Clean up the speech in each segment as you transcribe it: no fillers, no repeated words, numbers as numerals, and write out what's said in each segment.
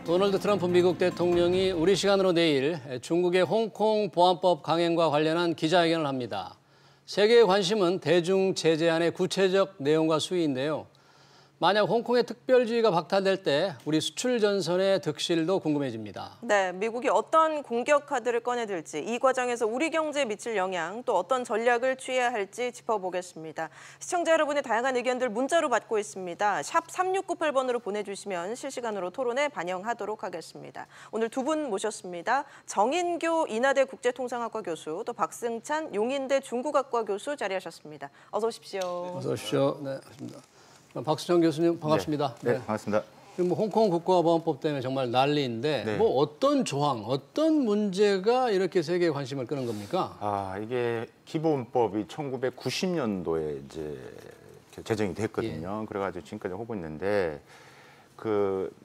도널드 트럼프 미국 대통령이 우리 시간으로 내일 중국의 홍콩 보안법 강행과 관련한 기자회견을 합니다. 세계의 관심은 대중 제재안의 구체적 내용과 수위인데요. 만약 홍콩의 특별주의가 박탈될 때 우리 수출 전선의 득실도 궁금해집니다. 네, 미국이 어떤 공격 카드를 꺼내들지, 이 과정에서 우리 경제에 미칠 영향, 또 어떤 전략을 취해야 할지 짚어보겠습니다. 시청자 여러분의 다양한 의견들 문자로 받고 있습니다. 샵 3698번으로 보내주시면 실시간으로 토론에 반영하도록 하겠습니다. 오늘 두 분 모셨습니다. 정인교 인하대 국제통상학과 교수, 또 박승찬 용인대 중국학과 교수 자리하셨습니다. 어서 오십시오. 어서 오십시오. 네, 반갑습니다. 박수정 교수님 반갑습니다. 네, 반갑습니다. 뭐 홍콩 국가보안법 때문에 정말 난리인데 네. 뭐 어떤 조항, 어떤 문제가 이렇게 세계의 관심을 끄는 겁니까? 이게 기본법이 1990년도에 이제 제정이 됐거든요. 예. 그래가지고 지금까지 하고 있는데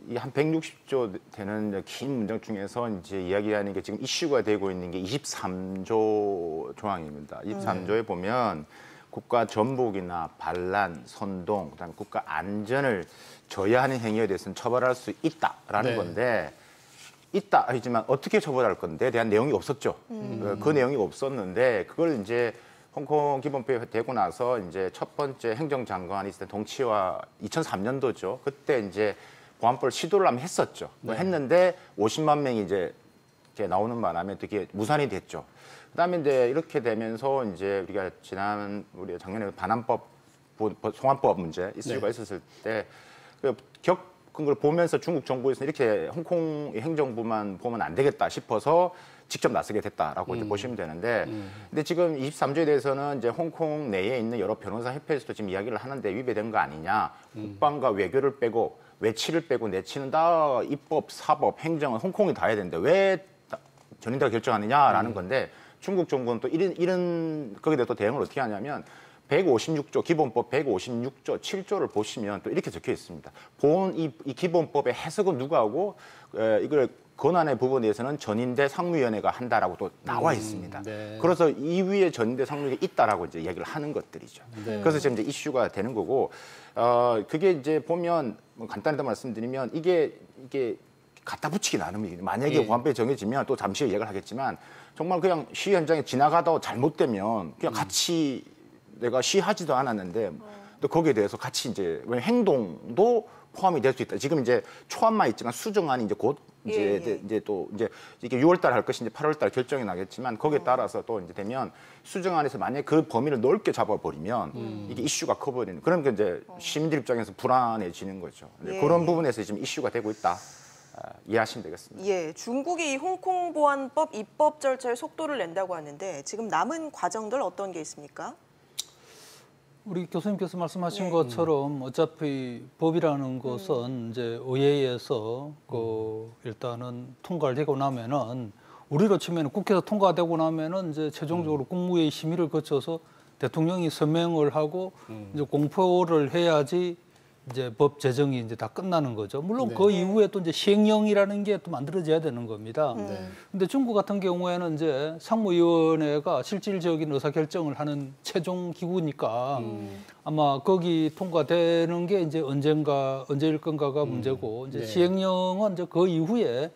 이 한 160조 되는 긴 문장 중에서 이제 이야기하는 게 지금 이슈가 되고 있는 게 23조 조항입니다. 23조에 보면 국가 전복이나 반란, 선동, 그다음에 국가 안전을 저해하는 행위에 대해서는 처벌할 수 있다라는 네. 건데 있다 하지만 어떻게 처벌할 건데에 대한 내용이 없었죠. 그 내용이 없었는데 그걸 이제 홍콩 기본법이 되고 나서 이제 첫 번째 행정장관이 있을 때 동치와 2003년도죠. 그때 이제 보안법을 시도를 한번 했었죠. 네. 했는데 50만 명이 이제 나오는 바람에 되게 무산이 됐죠. 그다음에 이제 이렇게 되면서 이제 우리가 우리 작년에 반환법, 송환법 문제 이슈가 네. 있었을 때 겪은 걸 보면서 중국 정부에서 이렇게 홍콩 행정부만 보면 안 되겠다 싶어서 직접 나서게 됐다라고 이제 보시면 되는데, 근데 지금 23조에 대해서는 이제 홍콩 내에 있는 여러 변호사 협회에서도 지금 이야기를 하는데 위배된 거 아니냐, 국방과 외교를 빼고 외치를 빼고 내치는 다 입법, 사법, 행정은 홍콩이 다 해야 되는데 왜 전인대가 결정하느냐라는 건데. 중국 정부는 또 이런 거기에 대해 또 대응을 어떻게 하냐면 156조 기본법 156조 7조를 보시면 또 이렇게 적혀 있습니다. 이 기본법의 해석은 누가 하고 이걸 권한의 부분에 대해서는 전인대 상무위원회가 한다라고 또 나와 있습니다. 네. 그래서 이 위에 전인대 상무위가 있다라고 이제 얘기를 하는 것들이죠. 네. 그래서 지금 이제 이슈가 되는 거고 그게 이제 보면 간단히 더 말씀드리면 이게 갖다 붙이기 나름이거든요. 만약에 예. 보안법이 정해지면 또 잠시 후에 얘기를 하겠지만 정말 그냥 시위 현장에 지나가다 잘못되면 그냥 같이 내가 시위하지도 않았는데 또 거기에 대해서 같이 이제 행동도 포함이 될 수 있다. 지금 이제 초안만 있지만 수정안이 이제 곧 이제 또 이제 이게 6월달 할 것인지 8월달 결정이 나겠지만 거기에 따라서 또 이제 되면 수정안에서 만약 그 범위를 넓게 잡아버리면 이게 이슈가 커버리는 그러니까 이제 시민들 입장에서 불안해지는 거죠. 예. 그런 부분에서 지금 이슈가 되고 있다. 이해하시면 되겠습니다. 예, 중국이 이 홍콩 보안법 입법 절차에 속도를 낸다고 하는데 지금 남은 과정들 어떤 게 있습니까? 우리 교수님께서 말씀하신 네. 것처럼 어차피 법이라는 것은 이제 의회에서 일단은 통과를 되고 나면은 우리로 치면 국회에서 통과되고 나면은 이제 최종적으로 국무회의 심의를 거쳐서 대통령이 서명을 하고 이제 공포를 해야지 이제 법 제정이 이제 다 끝나는 거죠. 물론 네. 그 이후에 또 이제 시행령이라는 게 또 만들어져야 되는 겁니다. 근데 중국 같은 경우에는 이제 상무위원회가 실질적인 의사결정을 하는 최종 기구니까 아마 거기 통과되는 게 이제 언제일 건가가 문제고 이제 네. 시행령은 이제 그 이후에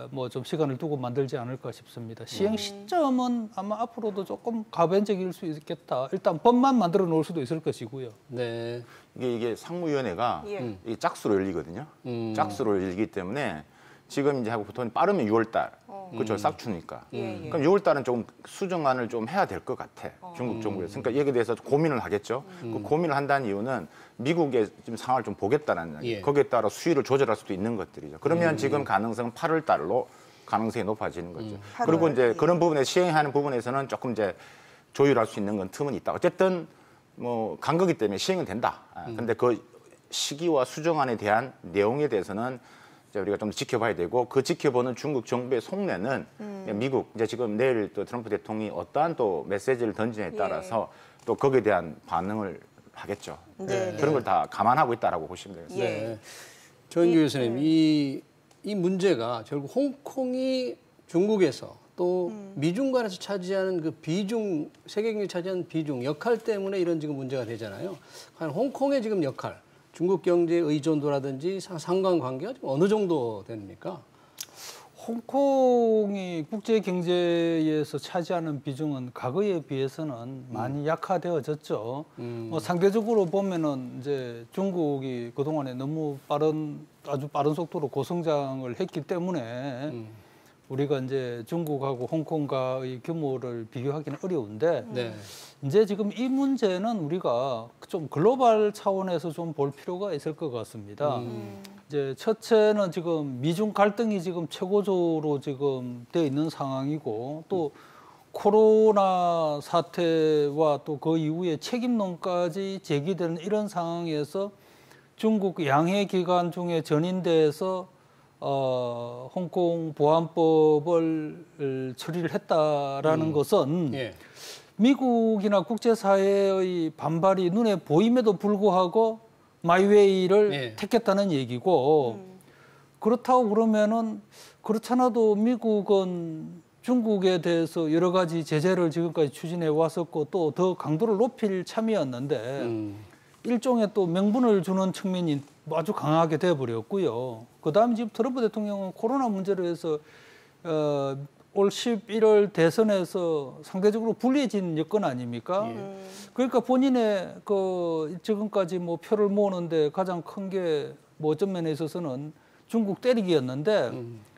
뭐 좀 시간을 두고 만들지 않을까 싶습니다. 시행 시점은 아마 앞으로도 조금 가변적일 수 있겠다. 일단 법만 만들어 놓을 수도 있을 것이고요. 네. 이게 상무위원회가 예. 이게 짝수로 열리거든요. 짝수로 열리기 때문에 지금 이제 하고 보통 빠르면 6월달, 그렇죠? 싹추니까. 예. 그럼 6월달은 좀 수정안을 좀 해야 될 것 같아. 중국 정부에서. 그러니까 여기에 대해서 고민을 하겠죠. 그 고민을 한다는 이유는 미국의 지금 상황을 좀 보겠다는 이야기. 예. 거기에 따라 수위를 조절할 수도 있는 것들이죠. 그러면 지금 가능성은 8월달로 가능성이 높아지는 거죠. 그리고 이제 예. 그런 부분에 시행하는 부분에서는 조금 이제 조율할 수 있는 건 틈은 있다. 어쨌든 뭐 간 거기 때문에 시행은 된다. 근데 그 시기와 수정안에 대한 내용에 대해서는 이제 우리가 좀 지켜봐야 되고 그 지켜보는 중국 정부의 속내는 미국 이제 지금 내일 또 트럼프 대통령이 어떠한 또 메시지를 던지냐에 따라서 또 거기에 대한 반응을 하겠죠. 네. 그런 걸 다 감안하고 있다라고 보시면 되겠습니다. 예. 네. 조인규 교수님, 이 문제가 결국 홍콩이 중국에서 또 미중 간에서 차지하는 그 비중, 세계 경제 차지하는 비중, 역할 때문에 이런 지금 문제가 되잖아요. 과연 홍콩의 지금 역할, 중국 경제 의존도라든지 상관관계가 지금 어느 정도 됩니까? 홍콩이 국제 경제에서 차지하는 비중은 과거에 비해서는 많이 약화되어졌죠. 뭐 상대적으로 보면은 이제 중국이 그동안에 너무 아주 빠른 속도로 고성장을 했기 때문에 우리가 이제 중국하고 홍콩과의 규모를 비교하기는 어려운데 네. 이제 지금 이 문제는 우리가 좀 글로벌 차원에서 좀 볼 필요가 있을 것 같습니다. 이제 첫째는 지금 미중 갈등이 지금 최고조로 지금 돼 있는 상황이고 또 코로나 사태와 또 그 이후에 책임론까지 제기되는 이런 상황에서 중국 양해 기관 중에 전인대에서 홍콩 보안법을 처리를 했다라는 것은 예. 미국이나 국제사회의 반발이 눈에 보임에도 불구하고 마이웨이를 예. 택했다는 얘기고 그렇다고 그러면은 그렇잖아도 미국은 중국에 대해서 여러 가지 제재를 지금까지 추진해 왔었고 또 더 강도를 높일 참이었는데 일종의 또 명분을 주는 측면이 아주 강하게 돼버렸고요. 그다음에 지금 트럼프 대통령은 코로나 문제로 해서 올 11월 대선에서 상대적으로 불리해진 여건 아닙니까? 그러니까 본인의 그 지금까지 뭐 표를 모으는데 가장 큰 게 뭐 어떤 면에 있어서는 중국 때리기였는데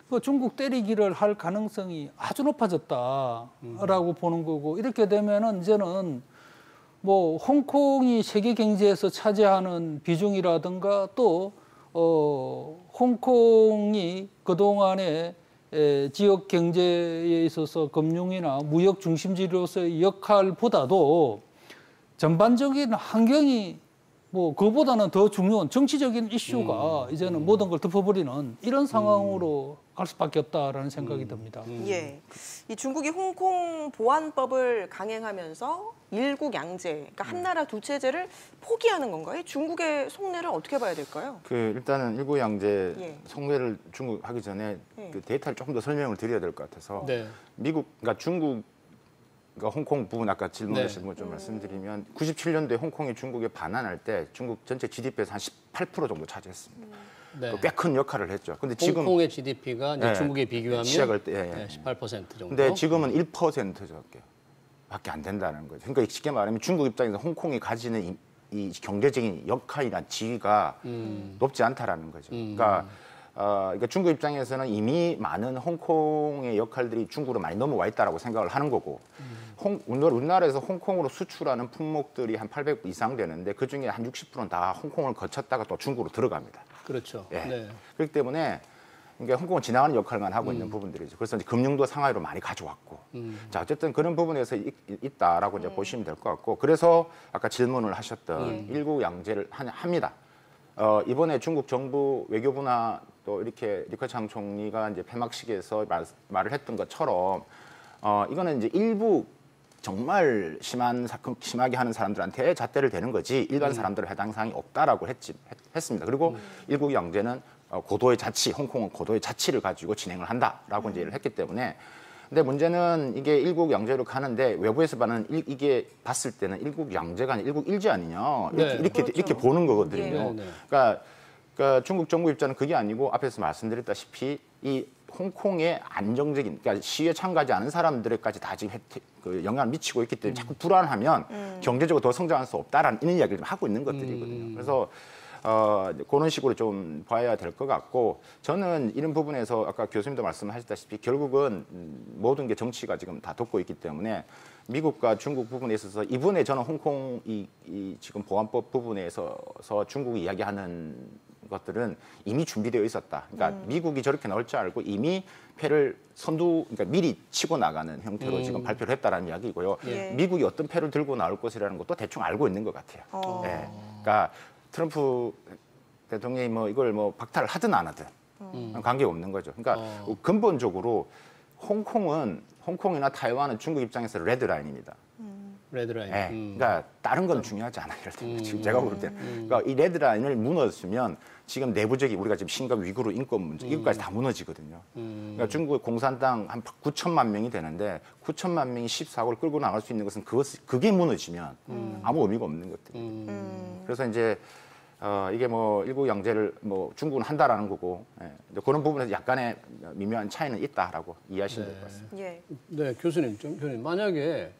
그 중국 때리기를 할 가능성이 아주 높아졌다라고 보는 거고 이렇게 되면은 이제는 뭐 홍콩이 세계 경제에서 차지하는 비중이라든가 또 홍콩이 그동안에 지역 경제에 있어서 금융이나 무역 중심지로서의 역할보다도 전반적인 환경이 뭐 그보다는 더 중요한 정치적인 이슈가 이제는 모든 걸 덮어버리는 이런 상황으로 갈 수밖에 없다라는 생각이 듭니다. 예, 이 중국이 홍콩 보안법을 강행하면서 일국양제, 그러니까 한 나라 두 체제를 포기하는 건가요? 중국의 속내를 어떻게 봐야 될까요? 일단은 일국양제 예. 속내를 중국 하기 전에 예. 그 데이터를 조금 더 설명을 드려야 될 것 같아서 네. 그러니까 중국 그러니까 홍콩 부분 아까 질문하신 거 좀 말씀드리면 97년도에 홍콩이 중국에 반환할 때 중국 전체 GDP에서 한 18% 정도 차지했습니다. 네. 꽤 큰 역할을 했죠. 근데 지금 홍콩의 GDP가 이제 네. 중국에 비교하면 시작할 때 18% 정도. 근데 지금은 1% 밖에 안 된다는 거죠. 그러니까 쉽게 말하면 중국 입장에서 홍콩이 가지는 이 경제적인 역할이나 지위가 높지 않다라는 거죠. 그러니까 중국 입장에서는 이미 많은 홍콩의 역할들이 중국으로 많이 넘어와 있다라고 생각을 하는 거고 우리나라에서 홍콩으로 수출하는 품목들이 한 800 이상 되는데 그중에 한 60%는 다 홍콩을 거쳤다가 또 중국으로 들어갑니다. 그렇죠. 예. 네. 그렇기 때문에 그러니까 홍콩은 지나가는 역할만 하고 있는 부분들이죠. 그래서 이제 금융도 상하이로 많이 가져왔고, 자 어쨌든 그런 부분에서 있다라고 이제 보시면 될 것 같고, 그래서 아까 질문을 하셨던 일국양제를 합니다. 이번에 중국 정부 외교부나 또 이렇게 리커창 총리가 이제 폐막식에서 말을 했던 것처럼 이거는 이제 일부 정말 심하게 하는 사람들한테 잣대를 대는 거지 일반 사람들은 해당 사항이 없다라고 했습니다. 그리고 일국양제는 고도의 자치, 홍콩은 고도의 자치를 가지고 진행을 한다라고 이제 얘기를 했기 때문에 근데 문제는 이게 일국양제로 가는데 외부에서 봐는 이게 봤을 때는 일국양제가 아니라 일국일제 아니냐 이렇게 보는 거거든요. 네. 그러니까 중국 정부 입장은 그게 아니고 앞에서 말씀드렸다시피 이 홍콩의 안정적인 그러니까 시위에 참가하지 않은 사람들에까지 다 지금 그 영향을 미치고 있기 때문에 자꾸 불안하면 경제적으로 더 성장할 수 없다라는 이런 이야기를 좀 하고 있는 것들이거든요. 그래서 그런 식으로 좀 봐야 될 것 같고 저는 이런 부분에서 아까 교수님도 말씀하셨다시피 결국은 모든 게 정치가 지금 다 덮고 있기 때문에 미국과 중국 부분에 있어서 이번에 저는 홍콩 이 지금 보안법 부분에 있어서 중국이 이야기하는 것들은 이미 준비되어 있었다. 그러니까 미국이 저렇게 나올 줄 알고 이미 패를 그러니까 미리 치고 나가는 형태로 지금 발표를 했다라는 이야기고요. 미국이 어떤 패를 들고 나올 것이라는 것도 대충 알고 있는 것 같아요. 예. 그러니까 트럼프 대통령이 뭐 이걸 뭐 박탈을 하든 안 하든 관계 없는 거죠. 그러니까 근본적으로 홍콩이나 타이완은 중국 입장에서 레드라인입니다. 레드라인. 예, 그러니까 다른 건 중요하지 않아요. 지금 제가 볼 때는. 그러니까 이 레드라인을 무너뜨리면 지금 내부적인 우리가 지금 심각 위구르 인권 문제 이것까지 다 무너지거든요. 그러니까 중국의 공산당 한 9천만 명이 되는데 9천만 명이 14억을 끌고 나갈 수 있는 것은 그게 무너지면 아무 의미가 없는 것들이에요. 그래서 이제 이게 뭐 일국 양제를 뭐 중국은 한다라는 거고 그런 부분에서 약간의 미묘한 차이는 있다라고 이해하시면 될 것 같습니다. 예. 네, 교수님, 만약에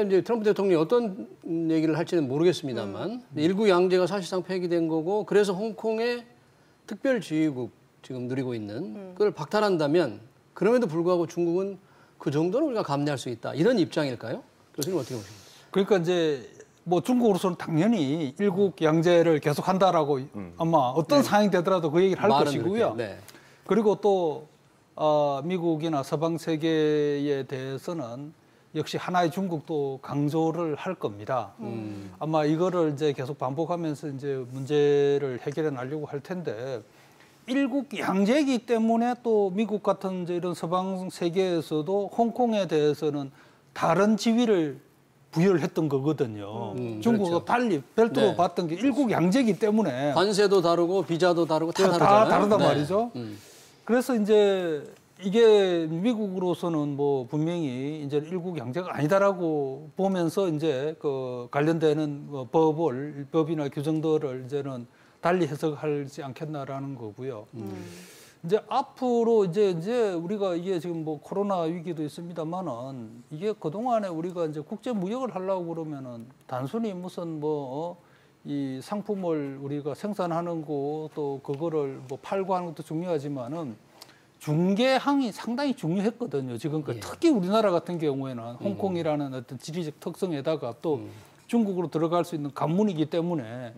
이제 트럼프 대통령이 어떤 얘기를 할지는 모르겠습니다만 일국 양제가 사실상 폐기된 거고 그래서 홍콩의 특별지휘국 지금 누리고 있는 그걸 박탈한다면 그럼에도 불구하고 중국은 그 정도는 우리가 감내할 수 있다 이런 입장일까요? 교수님 어떻게 보십니까? 그러니까 이제 뭐 중국으로서는 당연히 일국 양제를 계속한다라고 아마 어떤 상황이 되더라도 그 얘기를 할 것이고요. 네. 그리고 또 미국이나 서방 세계에 대해서는 역시 하나의 중국도 강조를 할 겁니다. 아마 이거를 이제 계속 반복하면서 이제 문제를 해결해 나려고 할 텐데 일국 양제이기 때문에 또 미국 같은 이제 이런 서방 세계에서도 홍콩에 대해서는 다른 지위를 부여를 했던 거거든요. 중국과 그렇죠. 달리 별도로 네. 봤던 게 일국 양제이기 때문에 관세도 다르고 비자도 다르고 다 다르잖아요. 다 다르단 네. 말이죠. 그래서 이제 이게 미국으로서는 뭐 분명히 이제 일국 양제가 아니다라고 보면서 이제 그 관련되는 법이나 규정들을 이제는 달리 해석하지 않겠나라는 거고요. 이제 앞으로 이제 우리가 이게 지금 뭐 코로나 위기도 있습니다만은 이게 그동안에 우리가 이제 국제 무역을 하려고 그러면은 단순히 무슨 이 상품을 우리가 생산하는 거 또 그거를 뭐 팔고 하는 것도 중요하지만은 중개항이 상당히 중요했거든요. 지금까지 특히 우리나라 같은 경우에는 홍콩이라는 어떤 지리적 특성에다가 또 중국으로 들어갈 수 있는 관문이기 때문에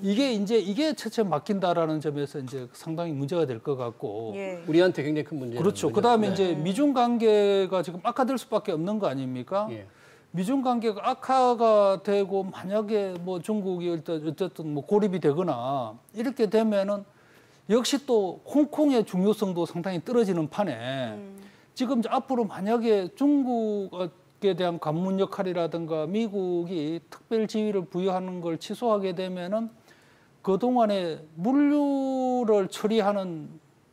이게 채채 막힌다라는 점에서 이제 상당히 문제가 될 것 같고. 예. 우리한테 굉장히 큰 문제죠. 그렇죠. 그다음에 이제 미중 관계가 지금 악화될 수밖에 없는 거 아닙니까? 예. 미중 관계가 악화가 되고 만약에 뭐 중국이 어쨌든 뭐 고립이 되거나 이렇게 되면은 역시 또 홍콩의 중요성도 상당히 떨어지는 판에 지금 이제 앞으로 만약에 중국에 대한 관문 역할이라든가 미국이 특별 지위를 부여하는 걸 취소하게 되면은 그동안에 물류를 처리하는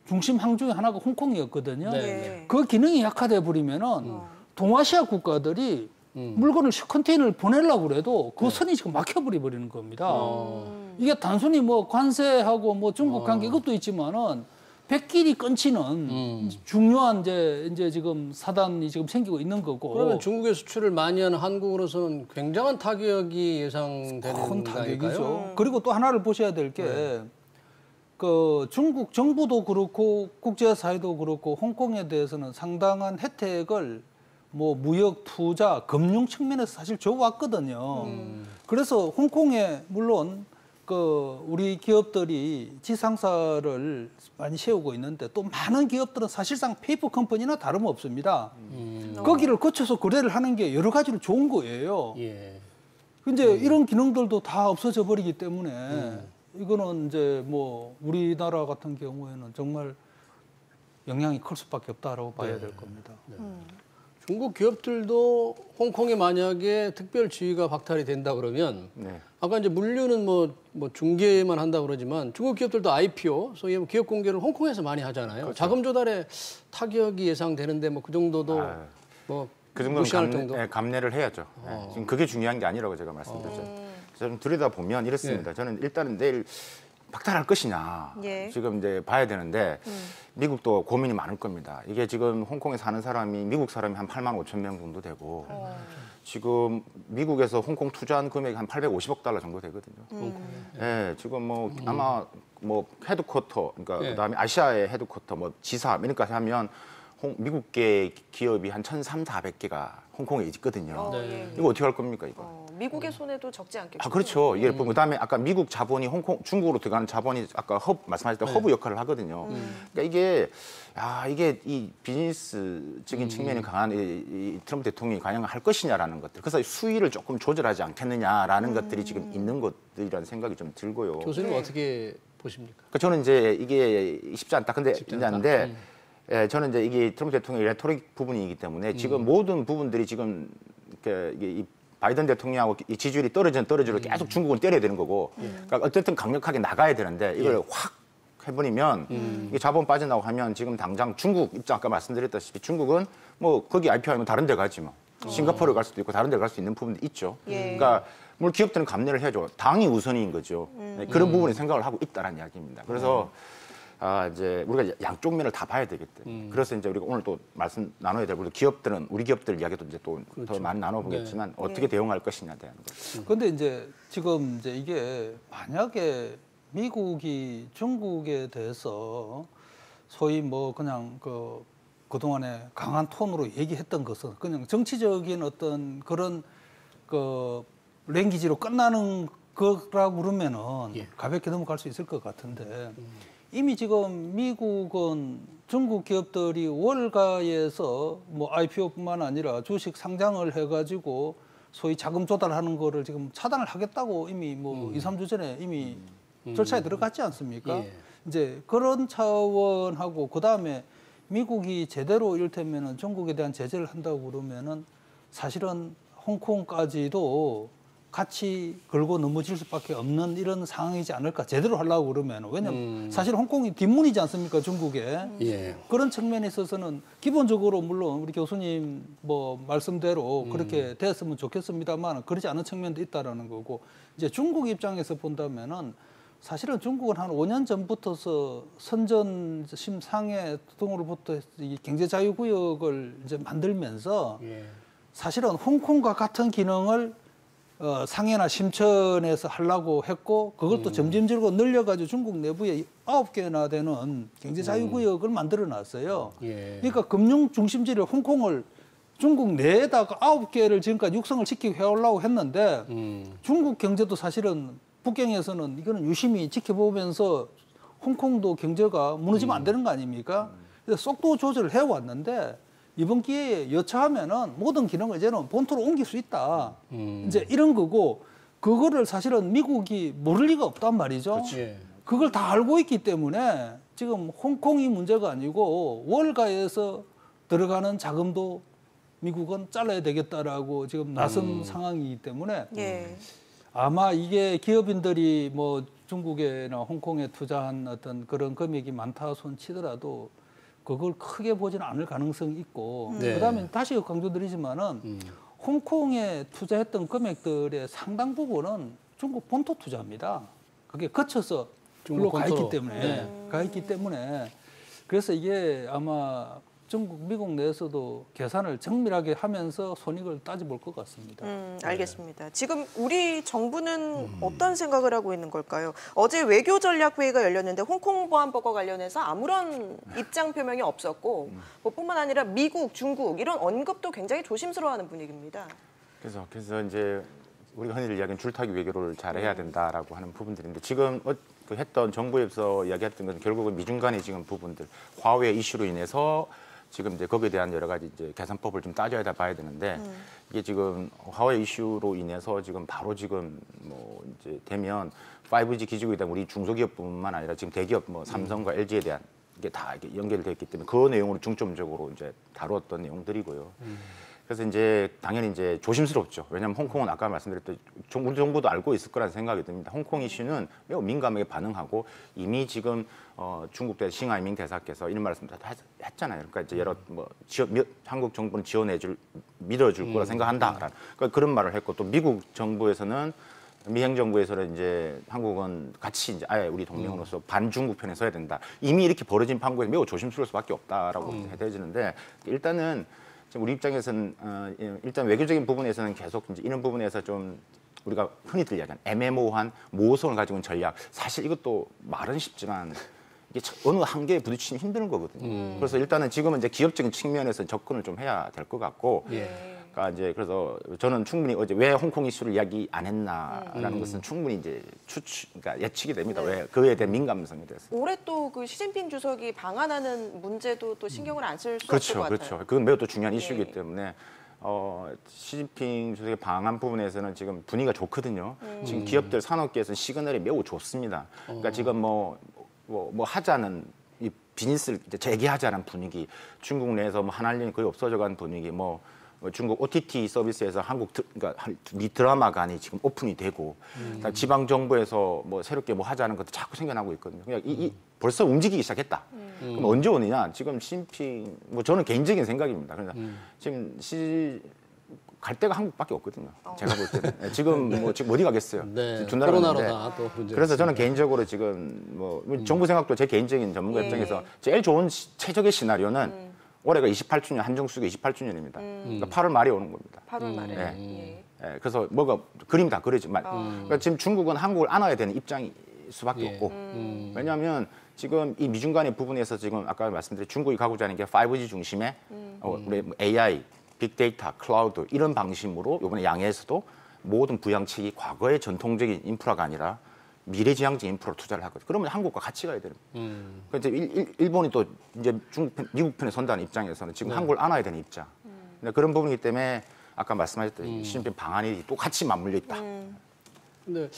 중심 항 중에 하나가 홍콩이었거든요. 네. 그 기능이 약화돼 버리면은 동아시아 국가들이 물건을 컨테이너를 보내려고 그래도 그 선이 지금 막혀버려 버리는 겁니다. 이게 단순히 뭐 관세하고 뭐 중국 관계 이것도 있지만은 백길이 끊치는 중요한 이제 지금 사단이 지금 생기고 있는 거고. 그러면 중국에 수출을 많이 하는 한국으로서는 굉장한 타격이 예상되는 큰 건가요? 타격이죠. 그리고 또 하나를 보셔야 될 게 그 중국 정부도 그렇고 국제사회도 그렇고 홍콩에 대해서는 상당한 혜택을 뭐 무역, 투자, 금융 측면에서 사실 줘왔거든요. 그래서 홍콩에 물론 그 우리 기업들이 지상사를 많이 세우고 있는데 또 많은 기업들은 사실상 페이퍼 컴퍼니나 다름없습니다. 거기를 거쳐서 거래를 하는 게 여러 가지로 좋은 거예요. 예. 근데 이런 기능들도 다 없어져 버리기 때문에 이거는 이제 뭐 우리나라 같은 경우에는 정말 영향이 클 수밖에 없다라고 봐야 될 겁니다. 중국 기업들도 홍콩에 만약에 특별 지위가 박탈이 된다 그러면 아까 이제 물류는 뭐 중개만 한다 그러지만 중국 기업들도 IPO, 소위 기업 공개를 홍콩에서 많이 하잖아요. 그렇죠. 자금 조달에 타격이 예상되는데 뭐 그 정도도 뭐 그 정도는 감내를 해야죠. 지금 그게 중요한 게 아니라고 제가 말씀드렸죠. 저는 들여다보면 이렇습니다. 저는 일단은 내일 박탈할 것이냐 지금 이제 봐야 되는데 미국도 고민이 많을 겁니다. 이게 지금 홍콩에 사는 사람이 미국 사람이 한 8만 5천 명 정도 되고 지금 미국에서 홍콩 투자한 금액이 한 850억 달러 정도 되거든요. 예, 지금 뭐 아마 뭐 헤드쿼터 그러니까 그다음에 아시아의 헤드쿼터 뭐 지사 이렇게까지 하면 미국계 기업이 한 1,300~400개가 홍콩에 있거든요. 이거 어떻게 할 겁니까 이거? 미국의 손해도 적지 않겠죠. 그렇죠. 이게 그다음에 아까 미국 자본이 중국으로 들어가는 자본이 아까 말씀하실 때 허브 역할을 하거든요. 그러니까 이게 이 비즈니스적인 측면이 강한 이 트럼프 대통령이 과연 할 것이냐라는 것들. 그래서 수위를 조금 조절하지 않겠느냐라는 것들이 지금 있는 것들이라는 생각이 좀 들고요. 교수님은 어떻게 보십니까? 그러니까 저는 이제 이게 쉽지 않다. 근데 예, 저는 이제 이게 트럼프 대통령의 레토릭 부분이기 때문에 지금 모든 부분들이 지금 이게 바이든 대통령하고 이 지지율이 떨어지고 계속 중국을 때려야 되는 거고 그러니까 어쨌든 강력하게 나가야 되는데 이걸 확 해버리면 이게 자본 빠져나오고 하면 지금 당장 중국 입장 아까 말씀드렸다시피 중국은 뭐 거기 IPO하면 다른 데 가지 뭐 싱가포르 갈 수도 있고 다른 데 갈 수 있는 부분도 있죠. 그러니까 물론 기업들은 감내를 해줘. 당이 우선인 거죠. 그런 부분에 생각을 하고 있다는 이야기입니다. 그래서 이제 우리가 양쪽 면을 다 봐야 되기 때문에 그래서 이제 우리가 오늘 또 말씀 나눠야 될 기업들은 우리 기업들 이야기도 이제 또 더 많이 나눠보겠지만 어떻게 대응할 것이냐에 대한 거. 그런데 이제 지금 이제 이게 만약에 미국이 중국에 대해서 소위 뭐 그냥 그동안에 강한 톤으로 얘기했던 것은 그냥 정치적인 어떤 그런 랭귀지로 끝나는 거라고 그러면은 가볍게 넘어갈 수 있을 것 같은데 이미 지금 미국은 중국 기업들이 월가에서 뭐 IPO뿐만 아니라 주식 상장을 해가지고 소위 자금 조달하는 거를 지금 차단을 하겠다고 이미 뭐 2, 3주 전에 이미 절차에 들어갔지 않습니까? 이제 그런 차원하고 그다음에 미국이 제대로 이를테면은 중국에 대한 제재를 한다고 그러면은 사실은 홍콩까지도 같이 걸고 넘어질 수밖에 없는 이런 상황이지 않을까 제대로 하려고 그러면 왜냐하면 사실 홍콩이 뒷문이지 않습니까 중국에 그런 측면에 있어서는 기본적으로 물론 우리 교수님 뭐 말씀대로 그렇게 됐으면 좋겠습니다만 그렇지 않은 측면도 있다라는 거고 이제 중국 입장에서 본다면은 사실은 중국은 한 5년 전부터서 선전 심상해 등으로부터 이 경제 자유구역을 이제 만들면서 사실은 홍콩과 같은 기능을 상해나 심천에서 하려고 했고 그걸 또 점진적으로 늘려가지고 중국 내부에 9개나 되는 경제자유구역을 만들어놨어요. 그러니까 금융 중심지를 홍콩을 중국 내에다가 9개를 지금까지 육성을 시키고 해오려고 했는데 중국 경제도 사실은 북경에서는 이거는 유심히 지켜보면서 홍콩도 경제가 무너지면 안 되는 거 아닙니까? 그래서 속도 조절을 해왔는데 이번 기회에 여차하면은 모든 기능을 이제는 본토로 옮길 수 있다. 이제 이런 거고 그거를 사실은 미국이 모를 리가 없단 말이죠. 그걸 다 알고 있기 때문에 지금 홍콩이 문제가 아니고 월가에서 들어가는 자금도 미국은 잘라야 되겠다라고 지금 나선 상황이기 때문에 아마 이게 기업인들이 뭐 중국이나 홍콩에 투자한 어떤 그런 금액이 많다 손 치더라도 그걸 크게 보지는 않을 가능성이 있고 그다음에 다시 강조드리지만은 홍콩에 투자했던 금액들의 상당 부분은 중국 본토 투자입니다. 그게 거쳐서 중국 가 있기 때문에 가 있기 때문에 그래서 이게 아마 중국, 미국 내에서도 계산을 정밀하게 하면서 손익을 따져볼 것 같습니다. 알겠습니다. 지금 우리 정부는 어떤 생각을 하고 있는 걸까요? 어제 외교전략회의가 열렸는데 홍콩 보안법과 관련해서 아무런 입장 표명이 없었고 뿐만 아니라 미국, 중국 이런 언급도 굉장히 조심스러워하는 분위기입니다. 그래서 이제 우리가 흔히 이야기하는 줄타기 외교를 잘해야 된다라고 하는 부분들인데 지금 했던 정부에서 이야기했던 것은 결국은 미중 간의 지금 부분들 화웨이 이슈로 인해서 지금 이제 거기에 대한 여러 가지 이제 개선법을 좀 따져야 봐야 되는데 이게 지금 화웨이 이슈로 인해서 지금 바로 지금 뭐 이제 되면 5G 기지국에 대한 우리 중소기업뿐만 아니라 지금 대기업 뭐 삼성과 LG에 대한 이게 다 이게 연결되어 있기 때문에 그 내용으로 중점적으로 이제 다루었던 내용들이고요. 그래서 이제 당연히 이제 조심스럽죠. 왜냐하면 홍콩은 아까 말씀드렸듯이 우리 정부도 알고 있을 거라는 생각이 듭니다. 홍콩 이슈는 매우 민감하게 반응하고 이미 지금 중국 싱하이밍 대사께서 이런 말씀 다 했잖아요. 그러니까 이제 여러 뭐 한국 정부는 믿어줄 거라 생각한다라는 그러니까 그런 말을 했고 또 미국 정부에서는 미 행정부에서는 이제 한국은 같이 이제 아예 우리 동맹으로서 반중국 편에 서야 된다. 이미 이렇게 벌어진 판국에 매우 조심스러울 수밖에 없다라고 해야되는데 일단은 우리 입장에서는 일단 외교적인 부분에서는 계속 이제 이런 부분에서 좀 우리가 흔히들 이야기하는 애매모호한 모호성을 가지고 있는 전략. 사실 이것도 말은 쉽지만 이게 어느 한계에 부딪히면 힘든 거거든요. 그래서 일단은 지금은 이제 기업적인 측면에서 접근을 좀 해야 될 것 같고. 그러니까 이제 그래서 저는 충분히 어제 왜 홍콩 이슈를 이야기 안 했나라는 것은 충분히 이제 그러니까 예측이 됩니다. 왜 그에 대한 민감성에 대해서. 올해 또 그 시진핑 주석이 방한하는 문제도 또 신경을 안 쓸 수 없을 것 같아요. 그렇죠. 그건 매우 또 중요한 이슈이기 때문에 시진핑 주석의 방한 부분에서는 지금 분위기가 좋거든요. 지금 기업들 산업계에서는 시그널이 매우 좋습니다. 그러니까 지금 뭐 하자는 이 비즈니스를 이제 재개하자는 분위기, 중국 내에서 뭐 한한령이 거의 없어져간 분위기, 뭐 중국 OTT 서비스에서 그러니까 미 드라마관이 지금 오픈이 되고 지방 정부에서 뭐 새롭게 뭐 하자는 것도 자꾸 생겨나고 있거든요. 그냥 벌써 움직이기 시작했다. 그럼 언제 오느냐? 지금 시진핑 뭐 저는 개인적인 생각입니다. 그러니까 지금 갈 데가 한국밖에 없거든요. 제가 볼 때는 지금 뭐 지금 어디 가겠어요? 네, 두 나라 코로나로 가는데. 다 또 문제가 그래서 저는 있습니다. 개인적으로 지금 뭐 정부 생각도 제 개인적인 전문가 입장에서 제일 좋은 최적의 시나리오는 올해가 28주년 한정수교 28주년입니다. 그러니까 8월 말에 오는 겁니다. 8월 말에. 네. 예, 그래서 뭐가 그림이 다 그려지만 그러니까 지금 중국은 한국을 안아야 되는 입장일 수밖에 없고 왜냐하면 지금 이 미중 간의 부분에서 지금 아까 말씀드린 중국이 가고자 하는 게 5G 중심의 우리 AI, 빅데이터, 클라우드 이런 방식으로 이번에 양해에서도 모든 부양책이 과거의 전통적인 인프라가 아니라 미래지향적 인프라로 투자를 하거든요. 그러면 한국과 같이 가야 되는 거예요. 그러니까 일본이 또 이제 미국 편에 선다는 입장에서는 지금 한국을 안아야 되는 입장. 그런 부분이기 때문에 아까 말씀하셨던 시진핑 방안이 또 같이 맞물려 있다. 근데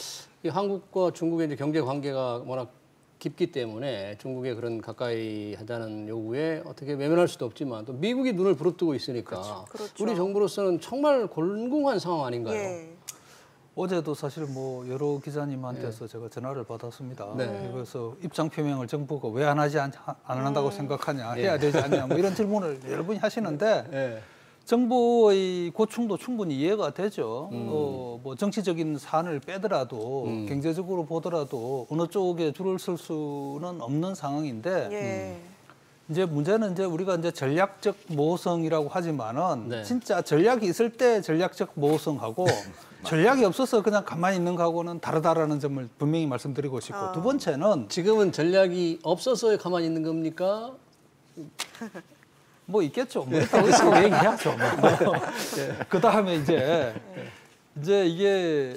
이 한국과 중국의 이제 경제 관계가 워낙 깊기 때문에 중국의 그런 가까이 하자는 요구에 어떻게 외면할 수도 없지만 또 미국이 눈을 부릅뜨고 있으니까 그렇죠. 우리 정부로서는 정말 곤궁한 상황 아닌가요? 예. 어제도 사실 뭐 여러 기자님한테서 제가 전화를 받았습니다. 네. 그래서 입장 표명을 정부가 왜 안 한다고 생각하냐, 해야 되지 않냐, 뭐 이런 질문을 여러 분이 하시는데 네. 정부의 고충도 충분히 이해가 되죠. 뭐 정치적인 사안을 빼더라도 경제적으로 보더라도 어느 쪽에 줄을 쓸 수는 없는 상황인데 예. 이제 문제는 이제 우리가 이제 전략적 모성이라고 하지만은 네. 진짜 전략이 있을 때 전략적 모성하고 전략이 없어서 그냥 가만히 있는 거하고는 다르다라는 점을 분명히 말씀드리고 싶고 두 번째는 지금은 전략이 없어서 가만히 있는 겁니까? 뭐 있겠죠. 뭐 있다고 얘기해야죠. 뭐. 그 다음에 이제 이게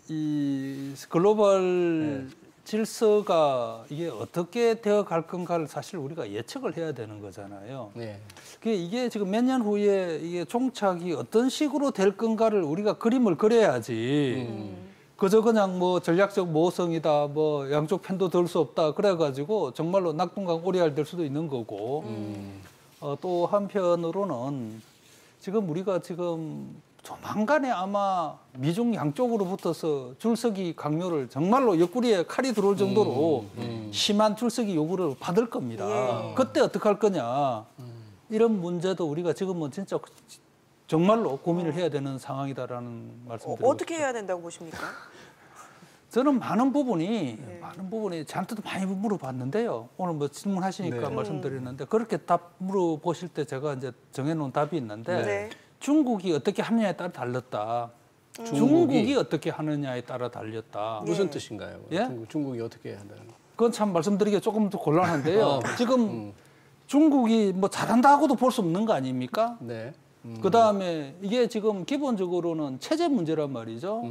이 글로벌 질서가 이게 어떻게 되어 갈 건가를 사실 우리가 예측을 해야 되는 거잖아요. 네. 이게 지금 몇 년 후에 이게 종착이 어떤 식으로 될 건가를 우리가 그림을 그려야지. 그저 그냥 뭐 전략적 모성이다, 뭐 양쪽 편도 들 수 없다 그래가지고 정말로 낙동강 오리알 될 수도 있는 거고. 또 한편으로는 지금 우리가 지금 조만간에 아마 미중 양쪽으로 붙어서 줄서기 강요를 정말로 옆구리에 칼이 들어올 정도로 심한 줄서기 요구를 받을 겁니다. 예. 그때 어떻게 할 거냐. 이런 문제도 우리가 지금은 진짜 정말로 고민을 해야 되는 상황이다라는 말씀드리고 어떻게 해야 된다고 보십니까? 저는 많은 부분이 저한테도 많이 물어봤는데요. 오늘 뭐 질문하시니까 말씀드렸는데 그렇게 답 물어보실 때 제가 이제 정해놓은 답이 있는데 네. 중국이 어떻게 하느냐에 따라 달렸다. 중국이 어떻게 하느냐에 따라 달렸다. 무슨 뜻인가요? 예? 중국이 어떻게 한다는 거? 그건 참 말씀드리기가 조금 더 곤란한데요. 지금 중국이 뭐 잘한다고도 볼 수 없는 거 아닙니까? 네. 그다음에 이게 지금 기본적으로는 체제 문제란 말이죠.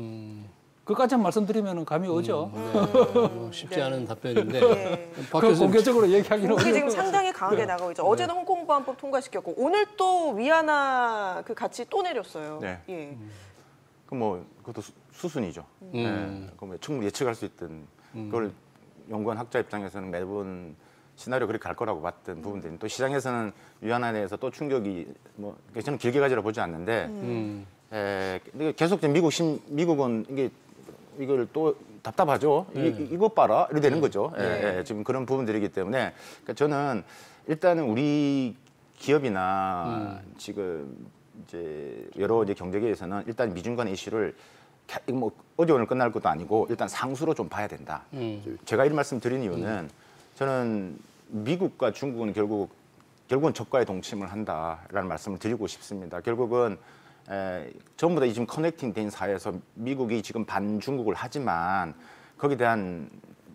그까지만 말씀드리면 감이 오죠. 뭐 쉽지 않은 답변인데 예. 박 그 교수님 공개적으로 얘기하기는 이게 지금 어려운 상당히 강하게 나가고 있죠. 어제는 홍콩 보안법 통과시켰고 오늘 또 위안화 그 가치 또 내렸어요. 네. 예. 그 뭐 그것도 수순이죠. 그뭐 충분히 예측할 수 있던 그걸 연구한 학자 입장에서는 매번 시나리오 그렇게 갈 거라고 봤던 부분들이 또 시장에서는 위안화에 대해서 또 충격이 뭐 저는 길게 가지라 보지 않는데 근데 계속 미국은 이걸 또 답답하죠. 이것 봐라 이렇게 되는 거죠. 지금 그런 부분들이기 때문에 그러니까 저는 일단은 우리 기업이나 지금 이제 여러 이제 경제계에서는 일단 미중 간의 이슈를 뭐 어제 오늘 끝날 것도 아니고 일단 상수로 좀 봐야 된다. 제가 이런 말씀 드린 이유는 저는 미국과 중국은 결국은 적과의 동침을 한다라는 말씀을 드리고 싶습니다. 결국은 전부 다 지금 커넥팅 된 사회에서 미국이 지금 반중국을 하지만 거기에 대한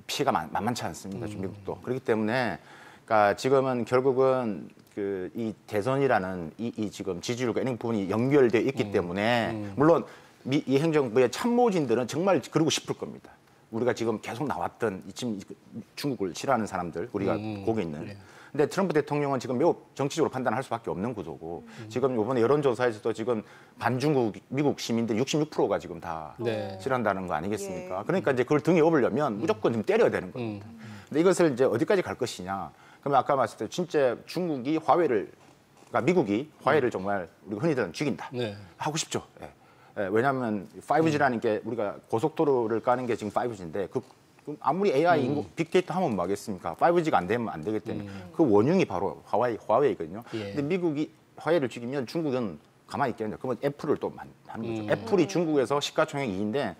피해가 만만치 않습니다. 지금 미국도. 그렇기 때문에 그러니까 지금은 결국은 이 대선이라는 이 지금 지지율과 이런 부분이 연결되어 있기 때문에 물론 이 행정부의 참모진들은 정말 그러고 싶을 겁니다. 우리가 지금 계속 나왔던 지금 중국을 싫어하는 사람들 우리가 거기 있는. 근데 트럼프 대통령은 지금 매우 정치적으로 판단할 수밖에 없는 구도고 지금 이번에 여론조사에서도 지금 반중국 미국 시민들 66%가 지금 다 싫어한다는 거 아니겠습니까? 그러니까 이제 그걸 등에 업으려면 무조건 좀 때려야 되는 겁니다. 근데 이것을 이제 어디까지 갈 것이냐? 그러면 아까 말씀드린 진짜 중국이 화웨이가 그러니까 미국이 화해를 정말 우리가 흔히들 죽인다. 네. 하고 싶죠. 예. 예, 왜냐하면 5G라는 게 우리가 고속도로를 까는 게 지금 5G인데 그 아무리 AI 빅데이터 하면 뭐 하겠습니까? 5G가 안 되면 안 되기 때문에 그 원흉이 바로 화웨이거든요. 예. 근데 미국이 화웨이를 죽이면 중국은 가만히 있겠냐? 그러면 애플을 또 하는 거죠. 애플이 중국에서 시가총액 2위인데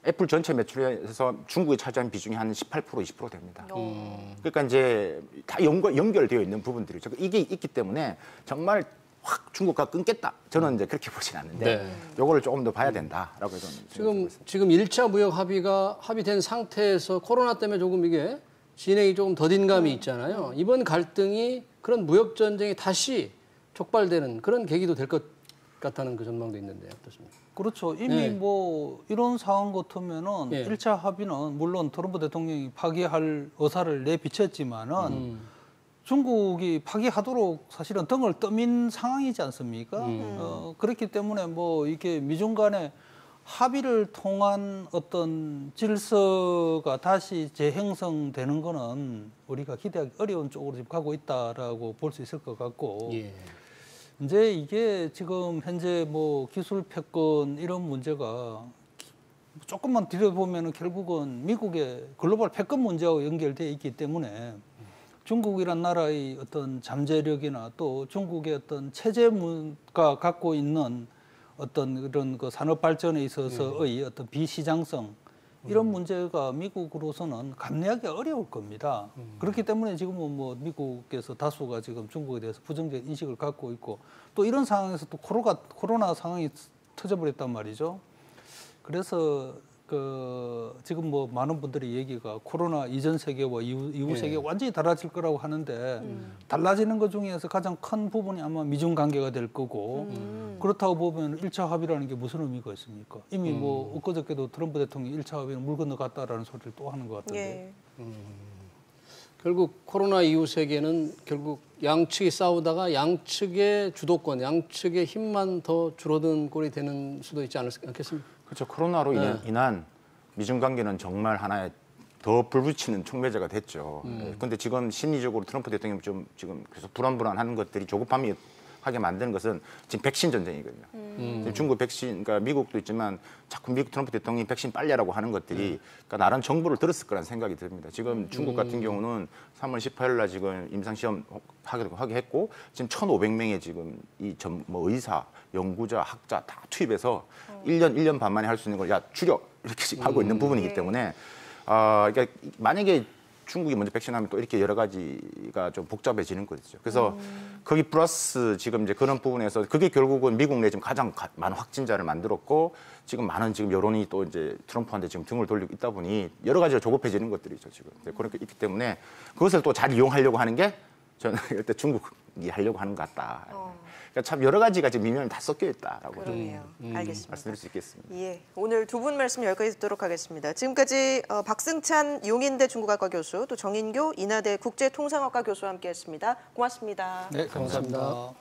애플 전체 매출에서 중국이 차지한 비중이 한 18% 20% 됩니다. 그러니까 이제 다 연결되어 있는 부분들이죠. 이게 있기 때문에 정말 확 중국과 끊겠다. 저는 이제 그렇게 보진 않는데 네. 요거를 조금 더 봐야 된다라고 저는 지금 1차 무역 합의가 합의된 상태에서 코로나 때문에 조금 이게 진행이 조금 더딘 감이 있잖아요. 이번 갈등이 그런 무역 전쟁이 다시 촉발되는 그런 계기도 될 것 같다는 그 전망도 있는데 어떻습니까? 그렇죠. 이미 네. 뭐 이런 상황 같으면은 예. 1차 합의는 물론 트럼프 대통령이 파기할 의사를 내비쳤지만은 중국이 파기하도록 사실은 등을 떠민 상황이지 않습니까? 그렇기 때문에 뭐 이게 미중 간의 합의를 통한 어떤 질서가 다시 재형성되는 거는 우리가 기대하기 어려운 쪽으로 지금 가고 있다라고 볼 수 있을 것 같고 예. 이제 이게 지금 현재 뭐 기술 패권 이런 문제가 조금만 들여보면은 결국은 미국의 글로벌 패권 문제와 연결되어 있기 때문에 중국이란 나라의 어떤 잠재력이나 또 중국의 어떤 체제가 갖고 있는 어떤 그런 그 산업 발전에 있어서의 어떤 비시장성 이런 문제가 미국으로서는 감내하기 어려울 겁니다. 그렇기 때문에 지금은 뭐 미국에서 다수가 지금 중국에 대해서 부정적 인식을 갖고 있고 또 이런 상황에서 또 코로나 상황이 터져버렸단 말이죠. 그래서 그 지금 뭐 많은 분들이 얘기가 코로나 이전 세계와 이후 세계가 완전히 달라질 거라고 하는데 달라지는 것 중에서 가장 큰 부분이 아마 미중 관계가 될 거고 그렇다고 보면 1차 합의라는 게 무슨 의미가 있습니까? 이미 뭐 엊그저께도 트럼프 대통령이 1차 합의는 물 건너갔다라는 소리를 또 하는 것 같던데. 예. 결국 코로나 이후 세계는 결국 양측이 싸우다가 양측의 주도권, 양측의 힘만 더 줄어든 꼴이 되는 수도 있지 않겠습니까? 그렇죠. 코로나로 인한 미중 관계는 정말 하나의 더 불붙이는 촉매제가 됐죠. 그런데 지금 심리적으로 트럼프 대통령이 좀 지금 계속 불안불안한 것들이 조급함이 하게 만드는 것은 지금 백신 전쟁이거든요. 지금 중국 백신, 그러니까 미국도 있지만 자꾸 미국 트럼프 대통령이 백신 빨리라고 하는 것들이 그러니까 나름 정보를 들었을 거라는 생각이 듭니다. 지금 중국 같은 경우는 3월 18일 날 지금 임상시험 하게 했고 지금 1,500명의 지금 뭐 의사, 연구자, 학자 다 투입해서 1년 반 만에 할 수 있는 걸 야 줄여 이렇게 지금 하고 있는 부분이기 때문에 그러니까 만약에 중국이 먼저 백신하면 또 이렇게 여러 가지가 좀 복잡해지는 거죠. 그래서 거기 플러스 지금 이제 그런 부분에서 그게 결국은 미국 내 지금 가장 많은 확진자를 만들었고 지금 많은 지금 여론이 또 이제 트럼프한테 지금 등을 돌리고 있다 보니 여러 가지가 조급해지는 것들이죠 지금. 그렇게 있기 때문에 그것을 또 잘 이용하려고 하는 게 저는 이때 중국이 하려고 하는 것 같다. 그러니까 참 여러 가지가 지금 미면이 다 섞여 있다라고 그러네요. 알겠습니다. 말씀드릴 수 있겠습니다. 예, 오늘 두 분 말씀 여기까지 듣도록 하겠습니다. 지금까지 박승찬 용인대 중국학과 교수, 또 정인교 인하대 국제통상학과 교수와 함께했습니다. 고맙습니다. 네, 감사합니다.